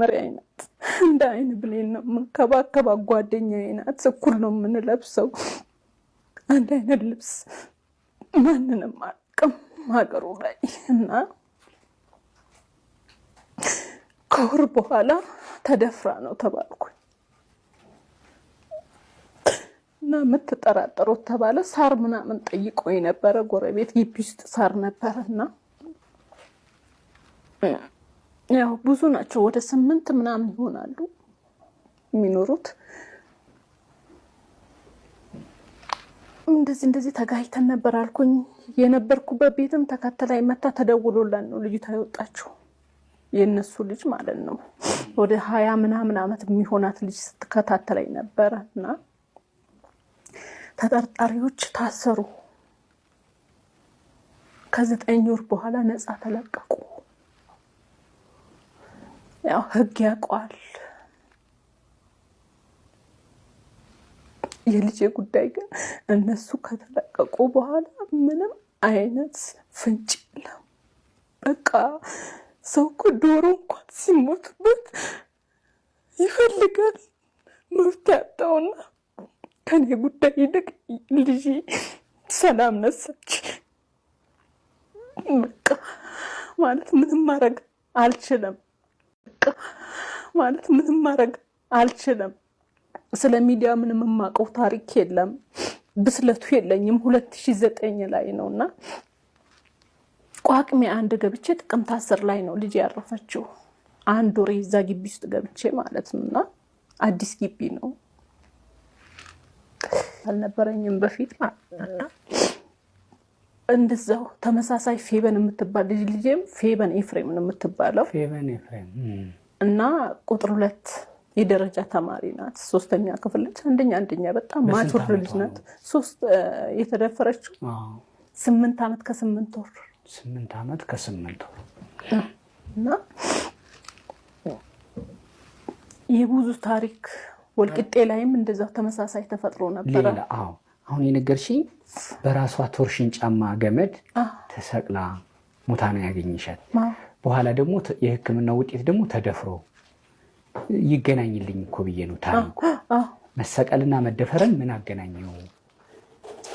የመጀመሪያ አይነት እንደ አይን ብሌን ነው መንከባከባ ጓደኛዬ ናት። እኩል ነው የምንለብሰው አንድ አይነት ልብስ ማንንም አቅም ሀገሩ ላይ እና ከወር በኋላ ተደፍራ ነው ተባልኩኝ እና የምትጠራጠሩት ተባለ። ሳር ምናምን ጠይቆኝ ነበረ። ጎረቤት ግቢ ውስጥ ሳር ነበርና ያው ብዙ ናቸው ወደ 8 ምናምን ይሆናሉ የሚኖሩት። እንደዚህ ተጋይተን ነበር አልኩኝ። የነበርኩበት ቤትም ተከተላይ መታ ተደውሎላን ነው ልጅቷ የወጣችው። የነሱ ልጅ ማለት ነው። ወደ 20 ምናምን አመት የሚሆናት ልጅ ስትከታተለኝ ነበርና ተጠርጣሪዎች ታሰሩ። ከ9 ወር በኋላ ነፃ ተለቀቁ። ያው ህግ ያውቃል። የልጄ ጉዳይ ግን እነሱ ከተለቀቁ በኋላ ምንም አይነት ፍንጭ የለም። በቃ ሰው እኮ ዶሮ እንኳን ሲሞትበት ይፈልጋል መብት ያጣውና ከኔ ጉዳይ ይልቅ ልጄ ሰላም ነሳች። በቃ ማለት ምንም ማድረግ አልችልም። ማለት ምንም ማድረግ አልችልም። ስለ ሚዲያ ምንም የማውቀው ታሪክ የለም። ብስለቱ የለኝም። 2009 ላይ ነውና ቋቅሜ 1 ገብቼ ጥቅምት 10 ላይ ነው ልጅ ያረፈችው። 1 ወር እዛ ግቢ ውስጥ ገብቼ ማለት ነውና አዲስ ግቢ ነው አልነበረኝም በፊት ማለት እንደዛው ተመሳሳይ ፌበን የምትባል ልጅም ፌበን ኤፍሬም ነው የምትባለው። ፌበን ኤፍሬም እና ቁጥር 2 የደረጃ ተማሪ ናት። 3ኛ ክፍል ልጅ አንደኛ በጣም ማቹር ልጅ ናት። 3 የተደፈረችው 8 አመት ከ8 ወር 8 አመት ከ8 ወር እና የብዙ ታሪክ ወልቂጤ ላይም እንደዛው ተመሳሳይ ተፈጥሮ ነበር። ሌላ አሁን የነገርሽኝ በራሷ ቶርሽን ጫማ ገመድ ተሰቅላ ሙታና ያገኝሻል። በኋላ ደግሞ የሕክምና ውጤት ደግሞ ተደፍሮ ይገናኝልኝ እኮ ብዬ ነው ታሪኩ። መሰቀልና መደፈረን ምን አገናኘው?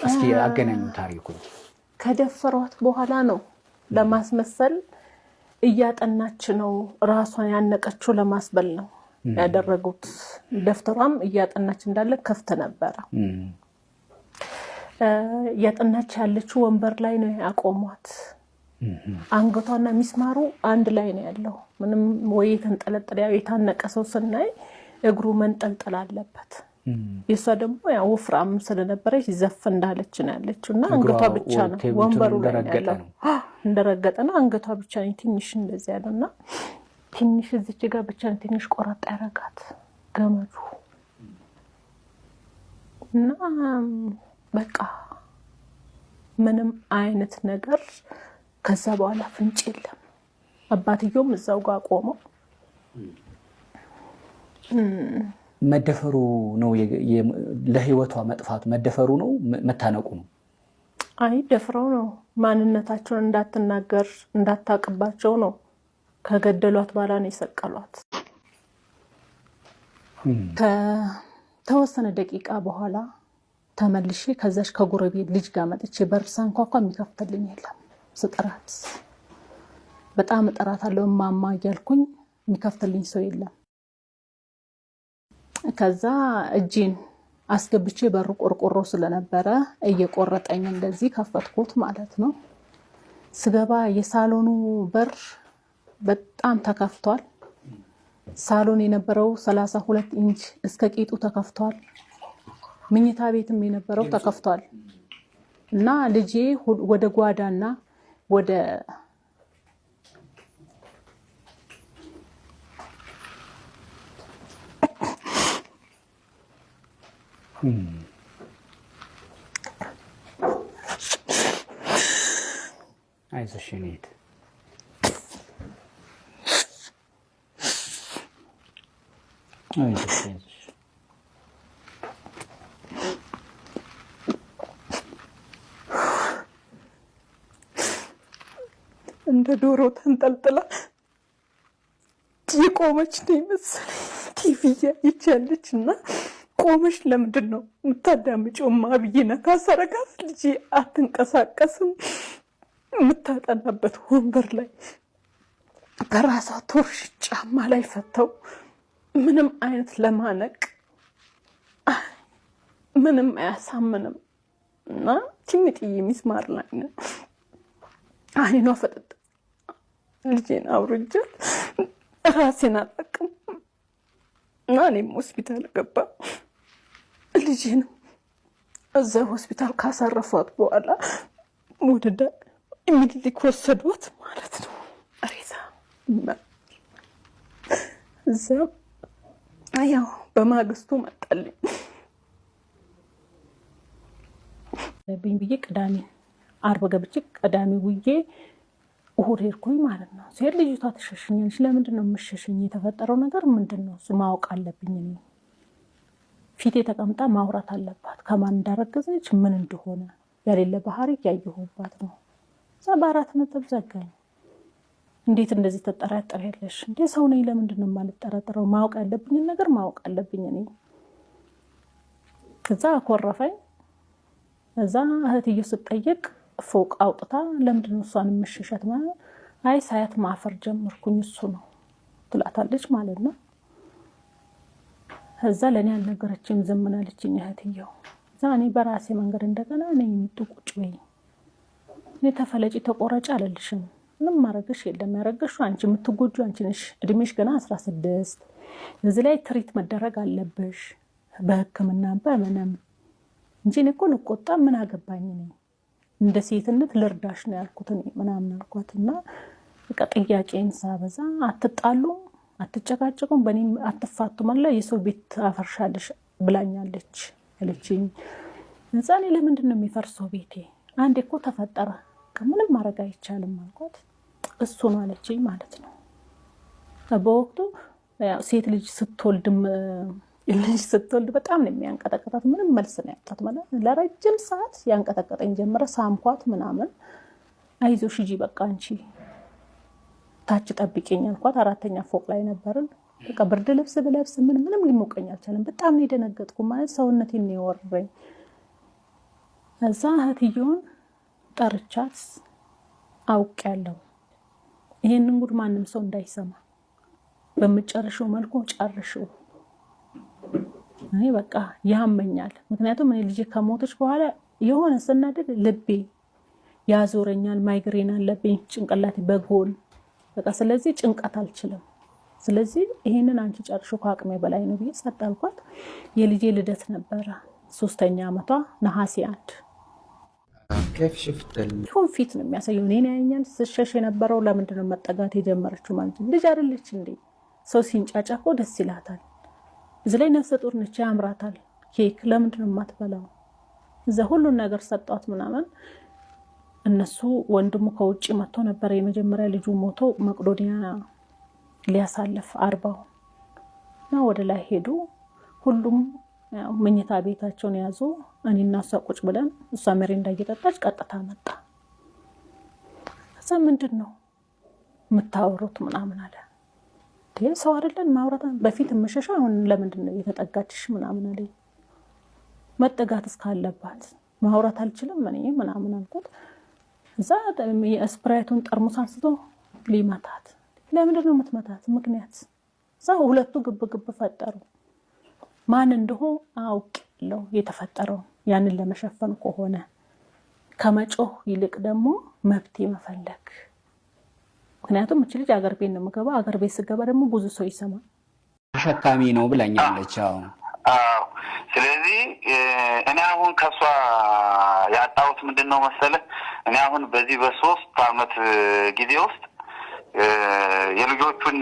እስኪ አገናኙ ታሪኩ። ከደፈሯት በኋላ ነው ለማስመሰል እያጠናች ነው ራሷን ያነቀችው ለማስበል ነው ያደረጉት። ደፍተሯም እያጠናች እንዳለ ከፍተ ነበር። እያጠናች ያለችው ወንበር ላይ ነው ያቆሟት። አንገቷና ሚስማሩ አንድ ላይ ነው ያለው። ምንም ወይ ተንጠለጠለ የታነቀ ሰው ስናይ እግሩ መንጠልጠል አለበት። የሷ ደግሞ ያው ወፍራም ስለነበረች ዘፍ እንዳለች ነው ያለችውና አንገቷ ብቻ ነው ወንበሩ ላይ ያለው። እንደረገጠና አንገቷ ብቻ ነው ትንሽ እንደዚህ ያለውና ትንሽ እዚች ጋር ብቻ ትንሽ ቆረጥ ያረጋት ገመዱ እና በቃ ምንም አይነት ነገር ከዛ በኋላ ፍንጭ የለም። አባትየውም እዛው ጋር ቆመው መደፈሩ ነው ለህይወቷ መጥፋቱ መደፈሩ ነው መታነቁ ነው? አይ ደፍረው ነው ማንነታቸውን እንዳትናገር እንዳታቀባቸው ነው። ከገደሏት በኋላ ነው የሰቀሏት። ተወሰነ ደቂቃ በኋላ ተመልሼ ከዛሽ ከጎረቤት ልጅ ጋር መጥቼ በር ሳንኳኳ የሚከፍትልኝ የለም። ስጥራት በጣም እጠራታለሁ ማማ እያልኩኝ የሚከፍትልኝ ሰው የለም። ከዛ እጄን አስገብቼ በር ቆርቆሮ ስለነበረ እየቆረጠኝ እንደዚህ ከፈትኩት ማለት ነው። ስገባ የሳሎኑ በር በጣም ተከፍቷል። ሳሎን የነበረው 32 ኢንች እስከ ቂጡ ተከፍቷል። ምኝታ ቤትም የነበረው ተከፍቷል እና ልጄ ወደ ጓዳና ወደ አይዞሽ ኔት አይዞሽ እንደ ዶሮ ተንጠልጥላ የቆመች ነው መሰለኝ ቲቪ ያያለች እና ቆመሽ ለምንድን ነው የምታዳምጪውማ ብዬ ነካ ሳረጋት ልጄ አትንቀሳቀስም። የምታጠናበት ወንበር ላይ በራሷ ቶርሽ ጫማ ላይ ፈተው ምንም አይነት ለማነቅ ምንም አያሳምንም እና ትምጥዬ ሚስማር ላይ ነው አይኗ ፈጠጥ ልጄን አውርጃት ራሴን አላቅም እና እኔም ሆስፒታል ገባ። ልጄን እዛ ሆስፒታል ካሳረፏት በኋላ ወደዳ ኢሚዲየትሊ ወሰዷት ማለት ነው። ሬሳ እዛ ያው በማግስቱ መጣልኝ ብዬ ቅዳሜ አርብ ገብቼ ቅዳሜ ውዬ እሑድ ሄድኩኝ ማለት ነው። ሲሄድ ልጅቷ ተሸሽኛለች። ለምንድን ነው የምትሸሽኝ? የተፈጠረው ነገር ምንድን ነው? እሱ ማወቅ አለብኝ። እኔ ፊቴ ተቀምጣ ማውራት አለባት። ከማን እንዳረገዘች ምን እንደሆነ ያሌለ ባህሪ ያየሁባት ነው። እዛ በአራት ነጥብ ዘጋኝ። እንዴት እንደዚህ ትጠራጠሪያለሽ? እንዴ ሰው ነኝ፣ ለምንድን ነው የማልጠራጠረው? ማወቅ ያለብኝን ነገር ማወቅ አለብኝ እኔ። ከዛ አኮረፈኝ። እዛ እህትዬው ስትጠይቅ ፎቅ አውጥታ ለምንድን ነው እሷን የምትሸሸት? ማለት አይ ሳያት ማፈር ጀመርኩኝ እሱ ነው ትላታለች ማለት ነው። እዛ ለእኔ አልነገረችም፣ ዝም አለችኝ እህትዬው። እዛ እኔ በራሴ መንገድ እንደገና እኔ ቁጭ በይ፣ እኔ ተፈለጪ ተቆረጭ አልልሽም፣ ምንም ማረግሽ የለም፣ ያረገሽው አንቺ፣ የምትጎጁ አንቺ ነሽ። እድሜሽ ገና 16፣ እዚህ ላይ ትሪት መደረግ አለብሽ በሕክምና በምንም እንጂ እኔ እኮ ልቆጣ ምን አገባኝ ነኝ፣ እንደ ሴትነት ልርዳሽ ነው ያልኩት እኔ ምናምን አልኳትና በቃ ጥያቄን ሳበዛ አትጣሉም አትጨቃጨቁም በእኔም አትፋቱም አለ የሰው ቤት አፈርሻለሽ ብላኛለች አለችኝ። እዛ እኔ ለምንድን ነው የሚፈርሰው ቤቴ? አንዴ እኮ ተፈጠረ፣ ከምንም ማድረግ አይቻልም አልኳት። እሱ ነው አለችኝ ማለት ነው። በወቅቱ ሴት ልጅ ስትወልድ በጣም ነው የሚያንቀጠቀጣት። ምንም መልስ ነው ያጣት ማለት ለረጅም ሰዓት ያንቀጠቀጠኝ ጀመረ። ሳምኳት ምናምን አይዞሽ ሂጂ በቃ አንቺ ታች ጠብቂኝ አልኳት። 4ኛ ፎቅ ላይ ነበርን። በቃ ብርድ ልብስ ብለብስ ምንም ሊሞቀኝ አልቻለም። በጣም ነው የደነገጥኩ ማለት ሰውነቴን ነው የወረረኝ። እዛ እህትየውን ጠርቻት አውቄያለሁ፣ ይሄንን ጉድ ማንም ሰው እንዳይሰማ በመጨረሻው መልኩ ጨርሽው። እኔ በቃ ያመኛል። ምክንያቱም እኔ ልጄ ከሞተች በኋላ የሆነ ስናደድ ልቤ ያዞረኛል፣ ማይግሬን አለብኝ ጭንቅላቴ በጎን በቃ ስለዚህ ጭንቀት አልችልም። ስለዚህ ይሄንን አንቺ ጨርሽው ከአቅሜ በላይ ነው ብዬ ጸጥ አልኳት። የልጄ ልደት ነበረ 3ኛ ዓመቷ ነሐሴ 1 كيف شفت ይሁን ፊት ነው የሚያሳየው። እኔን ያኛል ስሸሽ የነበረው ለምንድን ነው መጠጋት የጀመረችው ማለት ነው። ልጅ አይደለች እንዴ? ሰው ሲንጫጫ እኮ ደስ ይላታል። እዚህ ላይ ነፍሰ ጡር ነች፣ ያምራታል። ኬክ ለምንድን ነው የማትበላው? እዛ ሁሉን ነገር ሰጣት ምናምን። እነሱ ወንድሙ ከውጪ መጥቶ ነበር። የመጀመሪያ ልጁ ሞቶ መቅዶኒያ ሊያሳልፍ 40 እና ወደ ላይ ሄዱ። ሁሉም መኝታ ቤታቸውን ያዙ። እኔና እሷ ቁጭ ብለን እሷ መሪንዳ እየጠጣች ቀጥታ መጣ። እዛ ምንድን ነው የምታወሩት ምናምን አለ። ሰው አይደለን ማውራት በፊት መሸሻ አሁን ለምንድን ነው የተጠጋችሽ ምናምን አለኝ። መጠጋት እስካለባት ማውራት አልችልም እኔ ምናምን አልኩት። እዛ የስፕራይቱን ጠርሙስ አንስቶ ሊመታት። ለምንድን ነው የምትመታት? ምክንያት እዛ ሁለቱ ግብ ፈጠሩ። ማን እንደሆነ አውቄያለሁ የተፈጠረው ያንን ለመሸፈን ከሆነ ከመጮህ ይልቅ ደግሞ መብቴ መፈለግ። ምክንያቱም እቺ ልጅ አገር ቤት ነው የምገባ። አገር ቤት ስገባ ደግሞ ብዙ ሰው ይሰማል። ተሸካሚ ነው ብላኛለች። አዎ። ስለዚህ እኔ አሁን ከሷ ያጣሁት ምንድነው መሰለ፣ እኔ አሁን በዚህ በ3 ዓመት ጊዜ ውስጥ የልጆቹን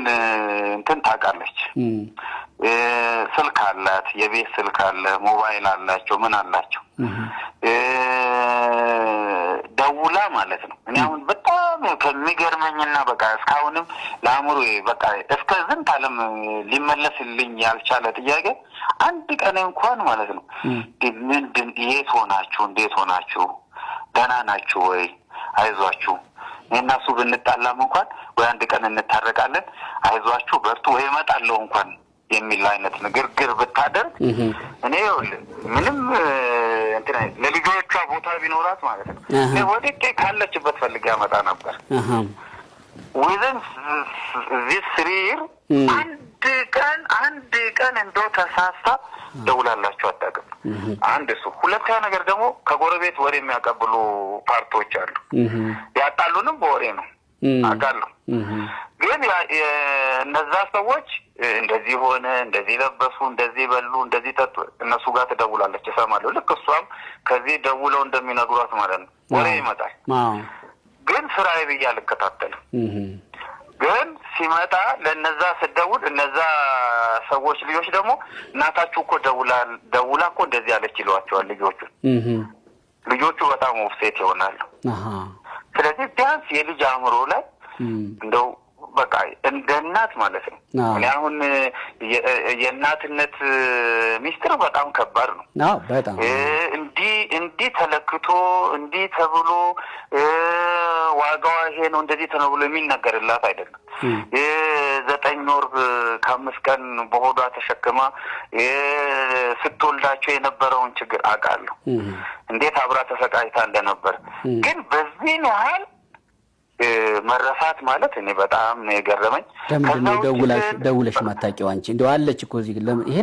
እንትን ታውቃለች። ስልክ አላት፣ የቤት ስልክ አለ፣ ሞባይል አላቸው፣ ምን አላቸው። ደውላ ማለት ነው። እኔ አሁን በጣም ከሚገርመኝና በቃ እስካሁንም ለአእምሮ በቃ እስከ ዝንት ዓለም ሊመለስልኝ ያልቻለ ጥያቄ አንድ ቀን እንኳን ማለት ነው ምንድን የት ሆናችሁ፣ እንዴት ሆናችሁ፣ ደህና ናችሁ ወይ፣ አይዟችሁ እነሱ ብንጣላም እንኳን ወይ አንድ ቀን እንታረቃለን አይዟችሁ በርቱ ወይ እመጣለሁ እንኳን የሚል አይነት ንግግር ብታደርግ እኔ ምንም እንትን ለልጆቿ ቦታ ቢኖራት ማለት ነው ወደቄ ካለችበት ፈልጋ ያመጣ ነበር within this year አንድ ቀን እንደው ተሳስታ ደውላላችሁ አጣቀም አንድ እሱ ሁለተኛ ነገር ደግሞ ከጎረቤት ወሬ የሚያቀብሉ ፓርቲዎች አሉ ያጣሉንም በወሬ ነው አቃሉ ግን እነዛ ሰዎች እንደዚህ ሆነ እንደዚህ ለበሱ እንደዚህ በሉ እንደዚህ ተጡ እነሱ ጋር ተደውላለች እሰማለሁ ልክ እሷም ከዚህ ደውለው እንደሚነግሯት ማለት ነው ወሬ ይመጣል ግን ስራዬ ብያ ልከታተል ግን ሲመጣ ለነዛ ስደውል እነዛ ሰዎች ልጆች ደግሞ እናታችሁ እኮ ደውላ እኮ እንደዚህ አለች ይሏቸዋል ልጆቹ በጣም ኦፍሴት ይሆናሉ ስለዚህ ቢያንስ የልጅ አእምሮ ላይ እንደው በቃ እንደናት ማለት ነው እኔ አሁን የእናትነት ሚስጥር በጣም ከባድ ነው በጣም እንዲ ተለክቶ እንዲ ተብሎ ዋጋው ይሄ ነው እንደዚህ ተነብሎ የሚነገርላት አይደለም 9 ወር ከ5 ቀን በሆዷ ተሸክማ ስትወልዳቸው የነበረውን ችግር አቃለሁ እንዴት አብራ ተሰቃይታ እንደነበር ግን በዚህ ያህል መረሳት ማለት እኔ በጣም ነው የገረመኝ ለምን ደውለሽ ማታቂው አንቺ እንደው አለች እኮ እዚህ ይሄ